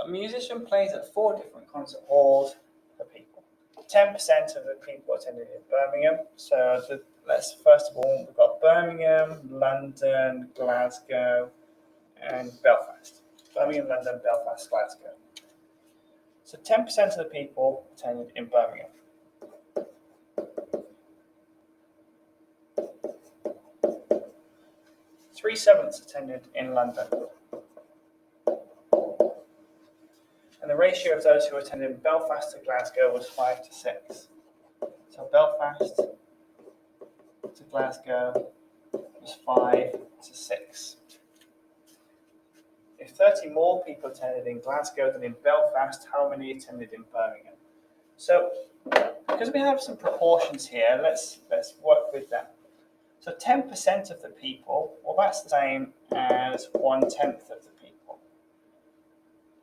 a musician plays at 4 different concert halls for people. 10% of the people attended in Birmingham. So let's first of all, we've got Birmingham, London, Glasgow, and Belfast. Birmingham, London, Belfast, Glasgow. So 10% of the people attended in Birmingham. Three-sevenths attended in London. And the ratio of those who attended Belfast to Glasgow was 5 to 6. So Belfast to Glasgow was 5 to 6. If 30 more people attended in Glasgow than in Belfast, how many attended in Birmingham? So, because we have some proportions here, let's work with them. So 10% of the people, well, that's the same as 1/10 of the people.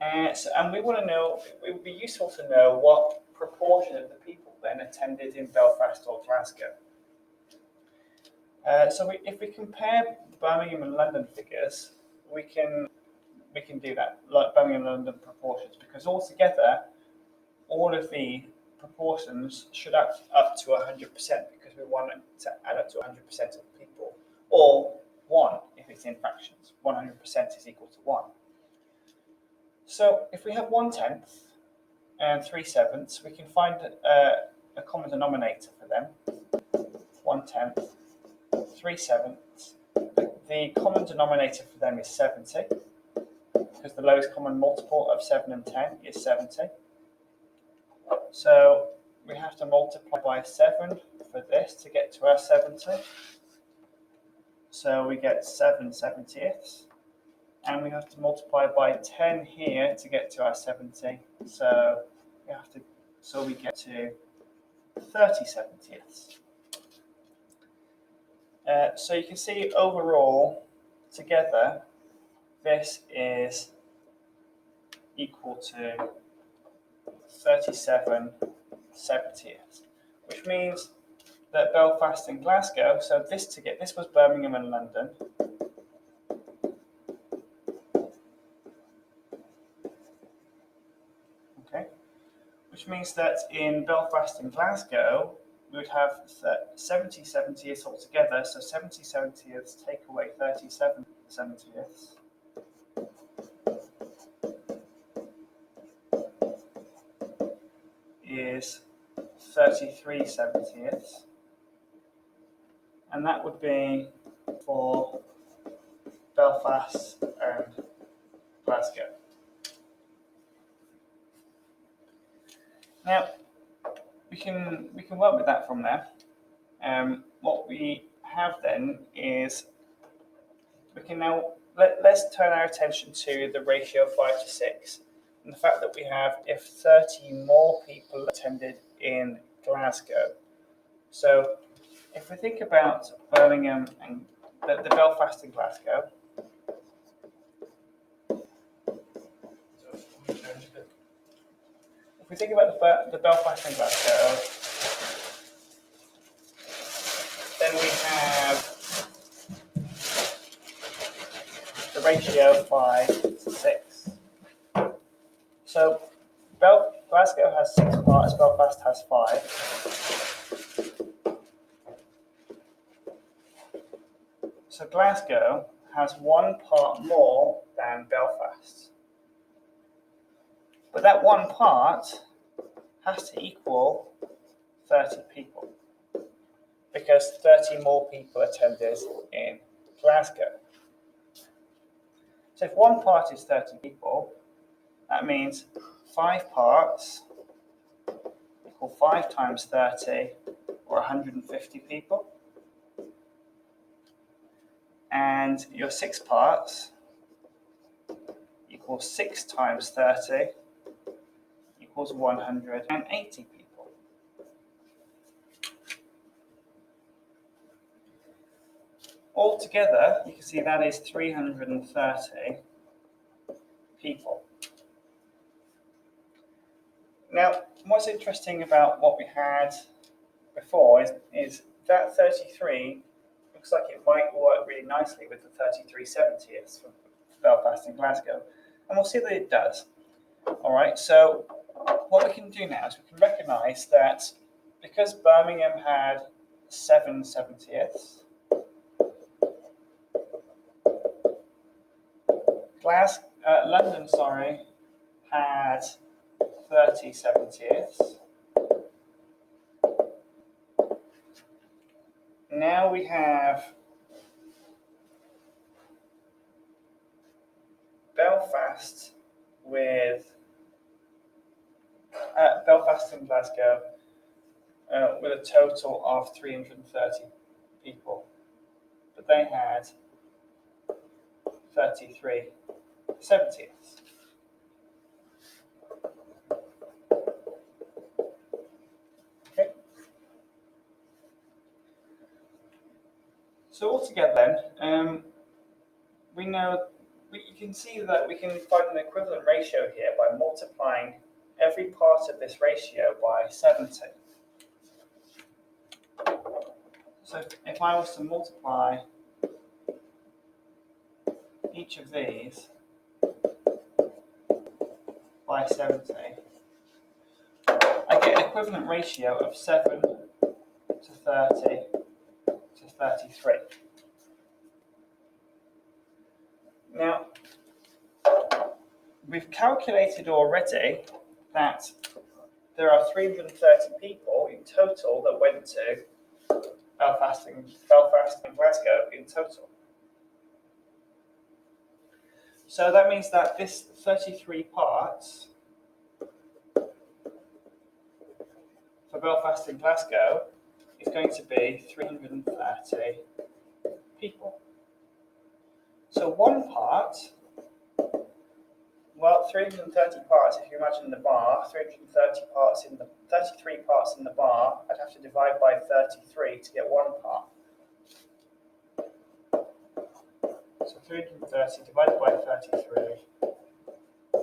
And we want to know, it would be useful to know what proportion of the people then attended in Belfast or Glasgow. If we compare Birmingham and London figures, we can do that, like Birmingham and London proportions, because altogether, all of the proportions should add up to 100% because we want it to add up to 100% of the people, or 1 if it's in fractions. 100% is equal to 1. So if we have 1/10 and 3/7, we can find a common denominator for them. 1/10, 3/7. The common denominator for them is 70, because the lowest common multiple of 7 and 10 is 70. So we have to multiply by 7 for this to get to our 70. So we get 7/70ths. And we have to multiply by 10 here to get to our 70. So we get to 30/70ths. So you can see overall, together, this is equal to 37/70ths, which means that Belfast and Glasgow, so this was Birmingham and London. Okay, which means that in Belfast and Glasgow, we would have 70/70ths altogether. So 70/70ths take away 37/70ths. Is 33/70ths, and that would be for Belfast and Glasgow. Now we can work with that from there. What we have then is we can now let's turn our attention to the ratio 5 to 6. And the fact that we have if 30 more people attended in Glasgow. So if we think about Birmingham and the Belfast and Glasgow. If we think about the Belfast and Glasgow, then we have the ratio 5 to 6. So Glasgow has 6 parts, Belfast has 5. So Glasgow has 1 part more than Belfast. But that 1 part has to equal 30 people, because 30 more people attended in Glasgow. So if 1 part is 30 people, that means 5 parts equal 5 times 30, or 150 people. And your 6 parts equals 6 times 30, equals 180 people. Altogether, you can see that is 330 people. Now, what's interesting about what we had before is that 33 looks like it might work really nicely with the 33/70ths for Belfast and Glasgow. And we'll see that it does. All right, so what we can do now is we can recognise that because Birmingham had 7/70ths, London, had 30/70ths. Now we have Belfast and Glasgow with a total of 330 people, but they had 33/70ths. Okay. So altogether, then, you can see that we can find an equivalent ratio here by multiplying every part of this ratio by 70. So if I was to multiply each of these by 70, I get an equivalent ratio of 7/30/33. Now, we've calculated already that there are 330 people in total that went to Belfast and Glasgow in total. So that means that this 33 parts for Belfast and Glasgow is going to be 330 people. So one part, well, 330 parts, if you imagine the bar, 33 parts in the bar, I'd have to divide by 33 to get one part. So 330 divided by 33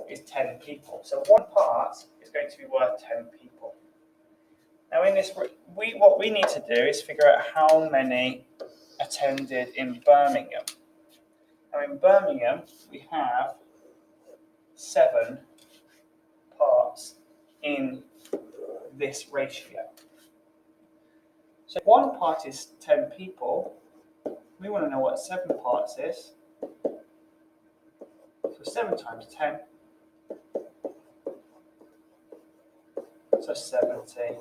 is 10 people. So one part is going to be worth 10 people. Now in this, what we need to do is figure out how many attended in Birmingham. Now in Birmingham, we have 7 parts in this ratio. So if one part is 10 people, we want to know what 7 parts is. So 7 times 10, so 70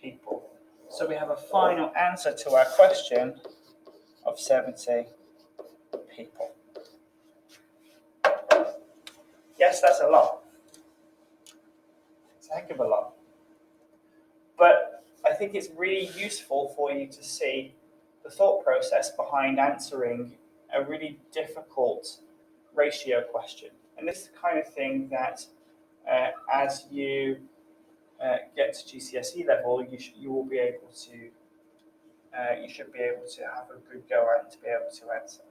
people. So we have a final answer to our question of 70 people. Yes, that's a lot. It's a heck of a lot. But I think it's really useful for you to see the thought process behind answering a really difficult ratio question. And this is the kind of thing that as you get to GCSE level, you should be able to have a good go at and to be able to answer.